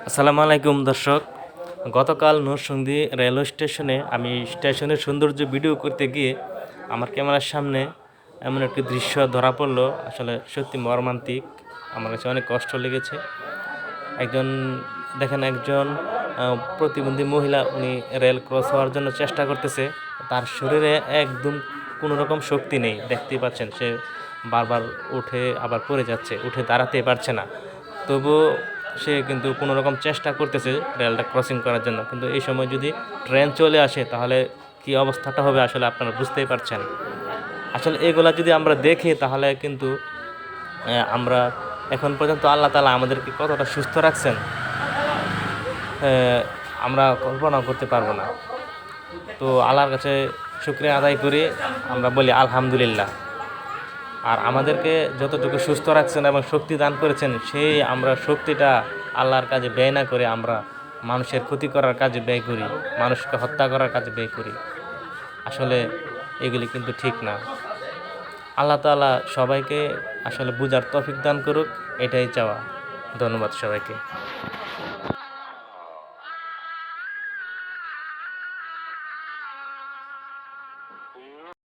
আসসালামু আলাইকুম দর্শক। গতকাল নরসিংদী রেলওয়ে স্টেশনে আমি স্টেশনের সৌন্দর্য ভিডিও করতে গিয়ে আমার ক্যামেরার সামনে এমন একটি দৃশ্য ধরা পড়লো, আসলে সত্যি মর্মান্তিক। আমার কাছে অনেক কষ্ট লেগেছে। একজন একজন প্রতিবন্ধী মহিলা, উনি রেল ক্রস হওয়ার জন্য চেষ্টা করতেছে। তার শরীরে একদম কোনো রকম শক্তি নেই, দেখতেই পাচ্ছেন। সে বারবার উঠে আবার পড়ে যাচ্ছে, উঠে দাঁড়াতেই পারছে না। তবুও সে কিন্তু কোনো রকম চেষ্টা করতেছে রেলটা ক্রসিং করার জন্য। কিন্তু এই সময় যদি ট্রেন চলে আসে তাহলে কী অবস্থাটা হবে আসলে আপনারা বুঝতেই পারছেন। আসলে এগুলা যদি আমরা দেখি তাহলে কিন্তু আমরা এখন পর্যন্ত আল্লাহ তাআলা আমাদেরকে কতটা সুস্থ রাখছেন আমরা কল্পনা করতে পারবো না। তো আল্লাহর কাছে শুকরিয়া আদায় করি, আমরা বলি আলহামদুলিল্লাহ। আর আমাদেরকে যতটুকু সুস্থ রাখছেন এবং শক্তি দান করেছেন, সেই আমরা শক্তিটা আল্লাহর কাজে ব্যয় না করে আমরা মানুষের ক্ষতি করার কাজে ব্যয় করি, মানুষকে হত্যা করার কাজে ব্যয় করি। আসলে এগুলি কিন্তু ঠিক না। আল্লাহ তাআলা সবাইকে আসলে বুঝার তৌফিক দান করুক, এটাই চাওয়া। ধন্যবাদ সবাইকে।